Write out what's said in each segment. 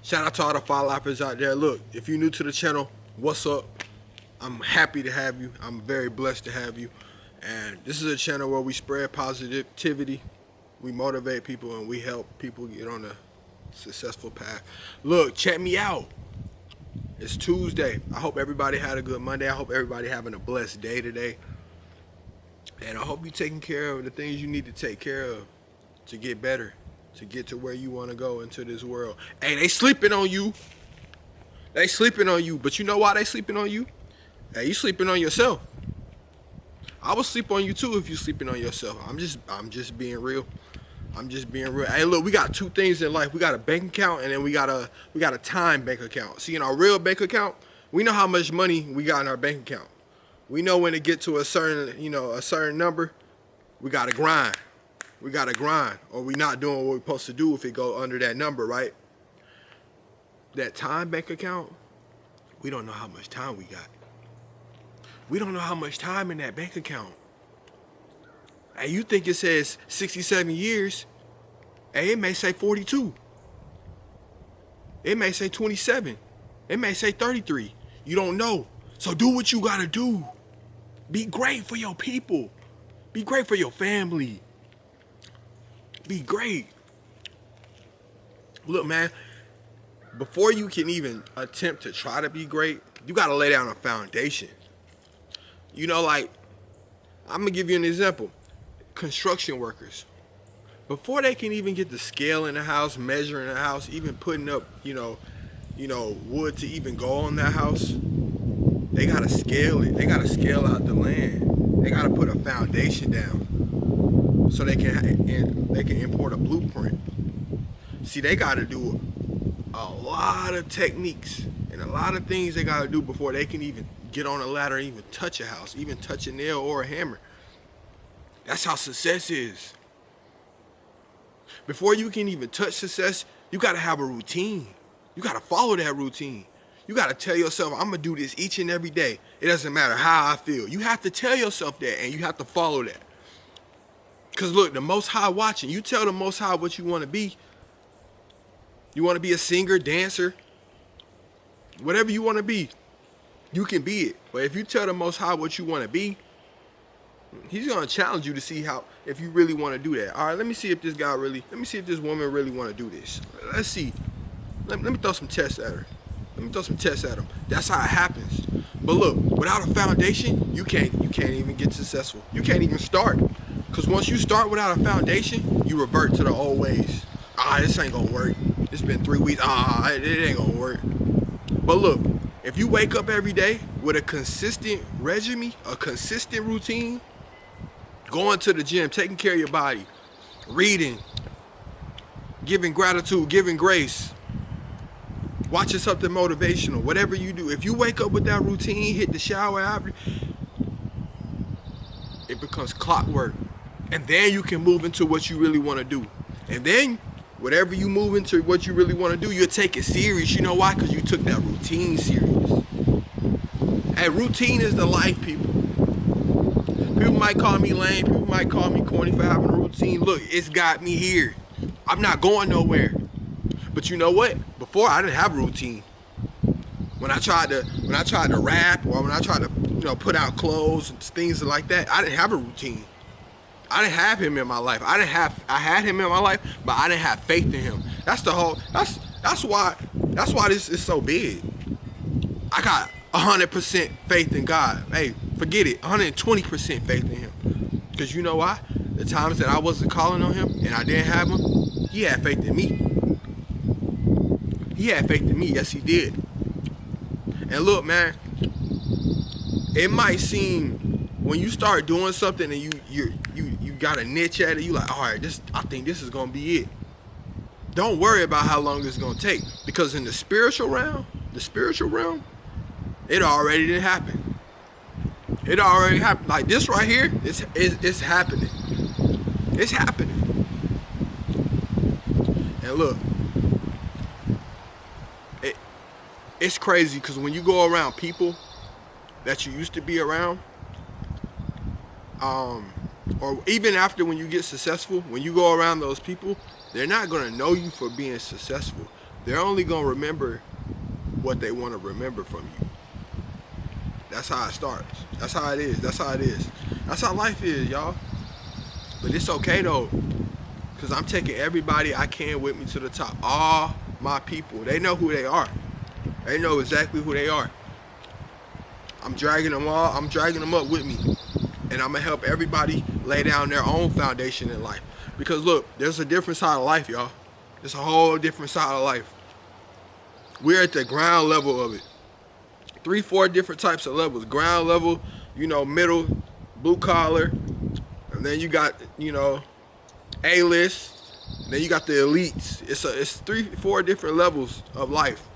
Shout out to all the fire lifers out there. Look, if you're new to the channel, what's up? I'm happy to have you. I'm very blessed to have you. And this is a channel where we spread positivity, we motivate people, and we help people get on a successful path. Look, check me out. It's Tuesday. I hope everybody had a good Monday. I hope everybody having a blessed day today. And I hope you're taking care of the things you need to take care of to get better, to get to where you want to go into this world. Hey, they sleeping on you. They sleeping on you. But you know why they sleeping on you? Hey, you sleeping on yourself. I would sleep on you too if you sleeping on yourself. I'm just being real. I'm just being real. Hey, look, we got two things in life. We got a bank account, and then we got a time bank account. See, in our real bank account, we know how much money we got in our bank account. We know when to get to a certain number, we gotta grind. We gotta grind, or we not doing what we're supposed to do if it go under that number, right? That time bank account, we don't know how much time we got. We don't know how much time in that bank account. Hey, you think it says 67 years? Hey, it may say 42. It may say 27. It may say 33. You don't know. So do what you gotta do. Be great for your people. Be great for your family. Be great. Look, man, before you can even attempt to try to be great, you gotta lay down a foundation. You know, like, I'm gonna give you an example. Construction workers, before they can even get the scale in the house, measuring the house, even putting up, wood to even go on that house, they gotta scale it. They gotta scale out the land. They gotta put a foundation down so they can import a blueprint. See, they gotta do a lot of techniques and a lot of things they gotta do before they can even get on a ladder and even touch a house, even touch a nail or a hammer. That's how success is. Before you can even touch success, you gotta have a routine. You gotta follow that routine. You gotta tell yourself, I'm gonna do this each and every day. It doesn't matter how I feel. You have to tell yourself that, and you have to follow that. Because look, the Most High watching. You tell the Most High what you wanna be. You wanna be a singer, dancer, whatever you wanna be, you can be it. But if you tell the Most High what you wanna be, He's gonna challenge you to see if you really want to do that. All right, let me see if this woman really want to do this. Let's see. Let me throw some tests at her. Let me throw some tests at him. That's how it happens. But look, without a foundation, you can't even get successful. You can't even start. Because once you start without a foundation, you revert to the old ways. This ain't gonna work. It's been 3 weeks. It ain't gonna work. But look, if you wake up every day with a consistent regimen, a consistent routine, going to the gym, taking care of your body, reading, giving gratitude, giving grace, watching something motivational, whatever you do. If you wake up with that routine, hit the shower after, it becomes clockwork. And then you can move into what you really want to do. And then, whatever you move into what you really want to do, you'll take it serious. You know why? Because you took that routine serious. Hey, routine is the life, people. People might call me lame, people might call me corny for having a routine. Look, it's got me here. I'm not going nowhere. But you know what? Before, I didn't have a routine. When I tried to rap, or when I tried to put out clothes and things like that, I didn't have a routine. I didn't have him in my life. I had him in my life, but I didn't have faith in him. That's why this is so big. I got 100% faith in God. Hey, forget it, 120% faith in him. Because you know why? The times that I wasn't calling on him and I didn't have him, he had faith in me. He had faith in me, yes he did. And look, man, it might seem, when you start doing something and you got a niche at it, you like, all right, I think this is gonna be it. Don't worry about how long it's gonna take, because in the spiritual realm, it already did happen. It already happened. Like this right here, it's happening. It's happening. And look, it's crazy, because when you go around people that you used to be around, or even after when you get successful, when you go around those people, they're not gonna know you for being successful. they're only gonna remember what they want to remember from you. That's how it starts. That's how it is. That's how it is. That's how life is, y'all. But it's okay though, because I'm taking everybody I can with me to the top. All my people, they know who they are. They know exactly who they are. I'm dragging them all. I'm dragging them up with me. And I'm going to help everybody lay down their own foundation in life. Because look, there's a different side of life, y'all. There's a whole different side of life. We're at the ground level of it. 3, 4 different types of levels. Ground level, you know, middle, blue collar. And then you got, you know, A-list. Then you got the elites. It's 3, 4 different levels of life.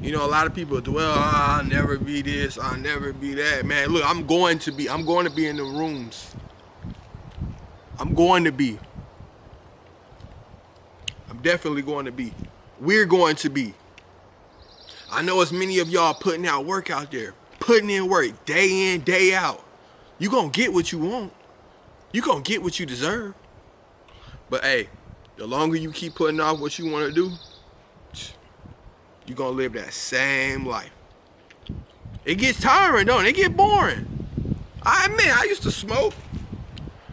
You know, a lot of people dwell, I'll never be this, I'll never be that. Man, look, I'm going to be in the rooms. I'm going to be. I'm definitely going to be. We're going to be. I know as many of y'all putting out work out there, putting in work day in, day out. You gonna get what you want. You gonna get what you deserve. But hey, the longer you keep putting off what you want to do, you're gonna live that same life. It gets tiring, don't it? It get boring. I admit, I used to smoke.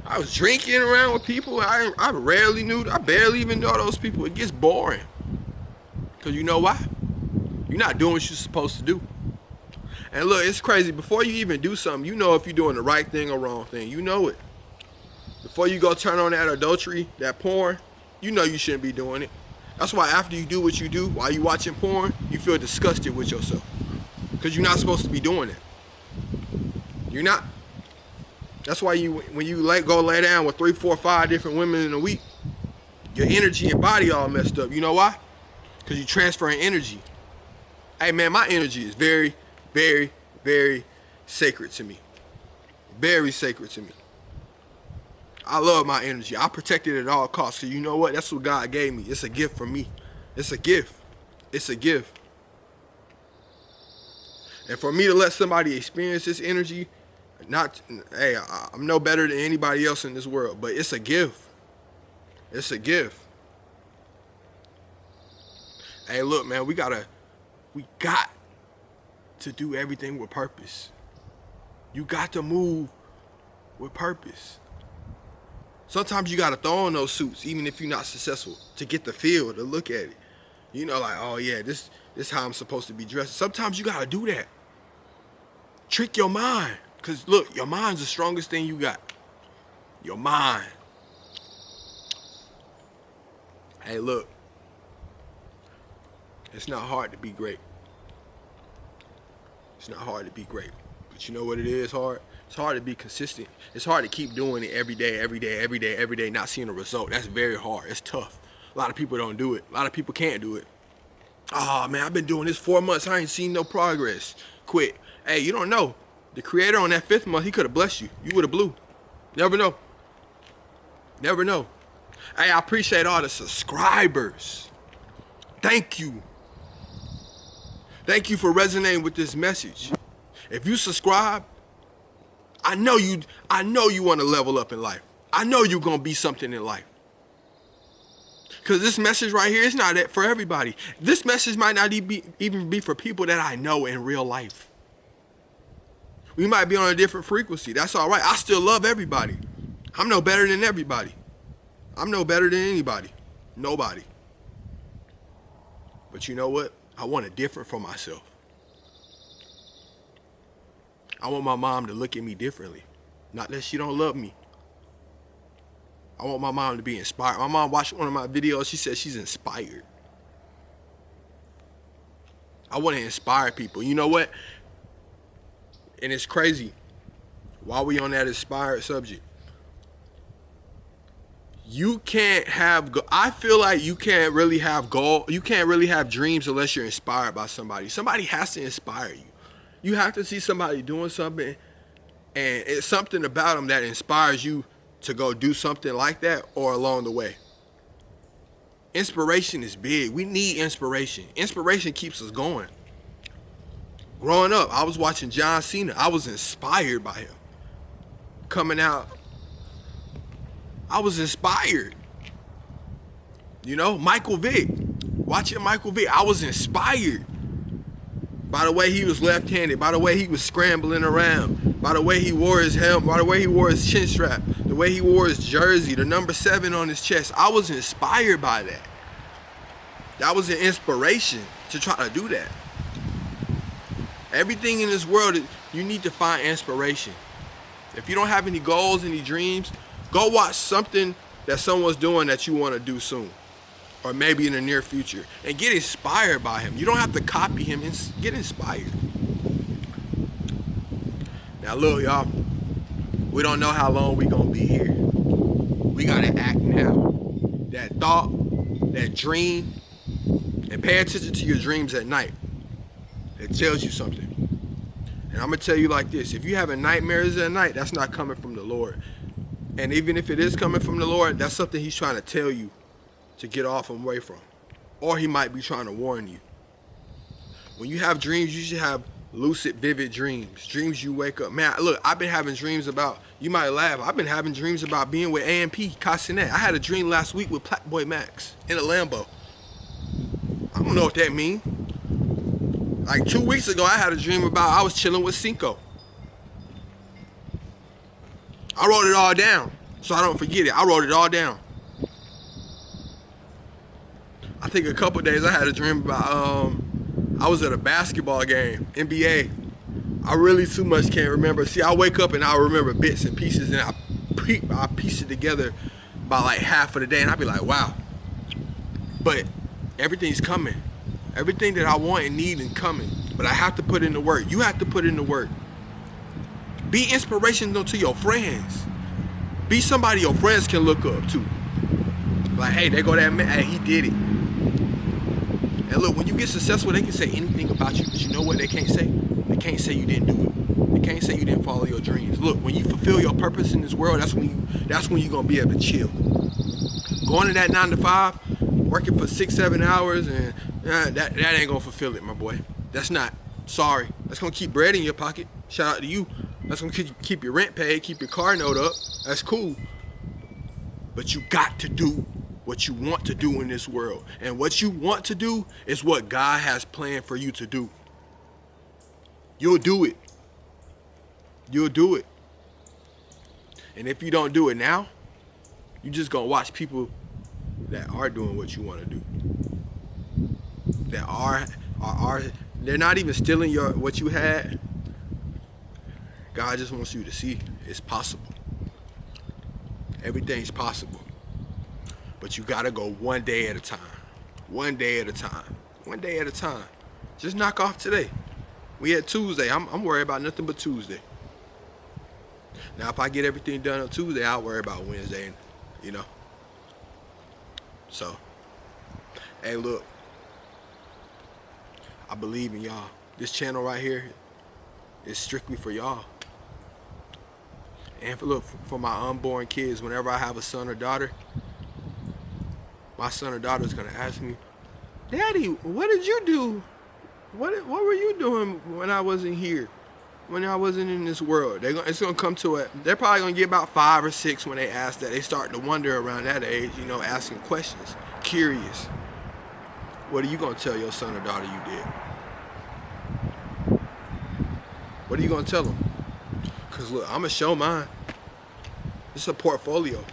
I was drinking around with people I barely even know those people. It gets boring. Because you know why? You're not doing what you're supposed to do. And look, it's crazy. Before you even do something, you know if you're doing the right thing or wrong thing. You know it. Before you go turn on that adultery, that porn, you know you shouldn't be doing it. That's why after you do what you do, while you watching porn, you feel disgusted with yourself. Because you're not supposed to be doing it. You're not. That's why when you go lay down with 3, 4, 5 different women in a week, your energy and body all messed up. You know why? Because you're transferring energy. Hey man, my energy is very, very, very sacred to me. Very sacred to me. I love my energy. I protect it at all costs. So you know what? That's what God gave me. It's a gift from me. It's a gift. It's a gift. And for me to let somebody experience this energy, I'm no better than anybody else in this world, but it's a gift. It's a gift. Hey, look, man, we got to do everything with purpose. You got to move with purpose. Sometimes you got to throw on those suits, even if you're not successful, to get the feel, to look at it. You know, like, oh yeah, this is how I'm supposed to be dressed. Sometimes you got to do that. Trick your mind. Because look, your mind's the strongest thing you got. Your mind. Hey, look. It's not hard to be great. It's not hard to be great. But you know what it is hard? It's hard to be consistent. It's hard to keep doing it every day, not seeing a result. That's very hard. It's tough. A lot of people don't do it. A lot of people can't do it. Oh, man, I've been doing this 4 months. I ain't seen no progress. Quit. Hey, you don't know. The creator on that 5th month, he could have blessed you. You would have blew. Never know. Never know. Hey, I appreciate all the subscribers. Thank you. Thank you for resonating with this message. If you subscribe, I know you want to level up in life. I know you're going to be something in life. Because this message right here is not for everybody. This message might not even be for people that I know in real life. We might be on a different frequency. That's all right. I still love everybody. I'm no better than everybody. I'm no better than anybody. Nobody. But you know what? I want it different for myself. I want my mom to look at me differently. Not that she don't love me. I want my mom to be inspired. My mom watched one of my videos. She said she's inspired. I want to inspire people. You know what? And it's crazy. While we on that inspired subject, you can't have, I feel like you can't really have you can't really have dreams unless you're inspired by somebody. Somebody has to inspire you. You have to see somebody doing something, and it's something about them that inspires you to go do something like that or along the way. Inspiration is big. We need inspiration. Inspiration keeps us going. Growing up, I was watching John Cena. I was inspired by him. Coming out, I was inspired. You know, Michael Vick. Watching Michael Vick, I was inspired by the way he was left-handed, by the way he was scrambling around, by the way he wore his helmet, by the way he wore his chin strap, the way he wore his jersey, the number 7 on his chest. I was inspired by that. That was an inspiration to try to do that. Everything in this world, you need to find inspiration. If you don't have any goals, any dreams, go watch something that someone's doing that you want to do soon, or maybe in the near future, and get inspired by him. You don't have to copy him, and get inspired. Now look, y'all, we don't know how long we gonna be here. We gotta act now. That thought, that dream, and pay attention to your dreams at night. It tells you something. And I'm gonna tell you like this: if you having nightmares at night, that's not coming from the Lord. And even if it is coming from the Lord, that's something he's trying to tell you to get off and away from. Or he might be trying to warn you. When you have dreams, you should have lucid, vivid dreams. Dreams you wake up. Man, look, I've been having dreams about, you might laugh, I've been having dreams about being with AMP, Cassinet. I had a dream last week with Blackboy Max in a Lambo. I don't know what that means. Like 2 weeks ago, I had a dream about I was chilling with Cinco. I wrote it all down so I don't forget it. I wrote it all down. I think a couple days I had a dream about I was at a basketball game, NBA. I really too much can't remember. See, I wake up and I remember bits and pieces, and I piece it together by like half of the day, and I be like, wow. But everything's coming. Everything that I want and need is coming. But I have to put in the work. You have to put in the work. Be inspirational to your friends. Be somebody your friends can look up to. Like, hey, there go that man. Hey, he did it. And look, when you get successful, they can say anything about you, but you know what they can't say? They can't say you didn't do it. They can't say you didn't follow your dreams. Look, when you fulfill your purpose in this world, that's when you're gonna be able to chill. Going to that 9 to 5, working for 6-7 hours, and that ain't gonna fulfill it, my boy. That's not. Sorry. That's gonna keep bread in your pocket. Shout out to you. That's gonna keep your rent paid, keep your car note up. That's cool. But you got to do what you want to do in this world. And what you want to do is what God has planned for you to do. You'll do it. You'll do it. And if you don't do it now, you're just gonna watch people that are doing what you want to do. That are they're not even stealing what you had. God just wants you to see it's possible. Everything's possible. But you gotta go one day at a time. One day at a time. One day at a time. Just knock off today. We had Tuesday. I'm worried about nothing but Tuesday. Now, if I get everything done on Tuesday, I'll worry about Wednesday, you know. So, hey, look. I believe in y'all. This channel right here is strictly for y'all. And for my unborn kids, whenever I have a son or daughter, my son or daughter is gonna ask me, Daddy, what did you do? What were you doing when I wasn't here? When I wasn't in this world? It's gonna come to it. They're probably gonna get about 5 or 6 when they ask that. They start to wonder around that age, you know, asking questions, curious. What are you gonna tell your son or daughter you did? What are you gonna tell them? Cause look, I'm gonna show mine. This is a portfolio.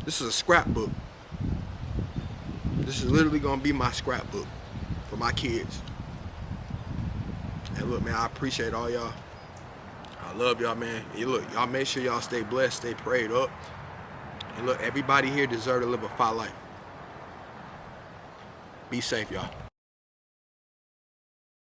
This is a scrapbook. This is literally gonna be my scrapbook for my kids. And look, man, I appreciate all y'all. I love y'all, man. And look, y'all make sure y'all stay blessed, stay prayed up. And look, everybody here deserves to live a fire life. Be safe, y'all.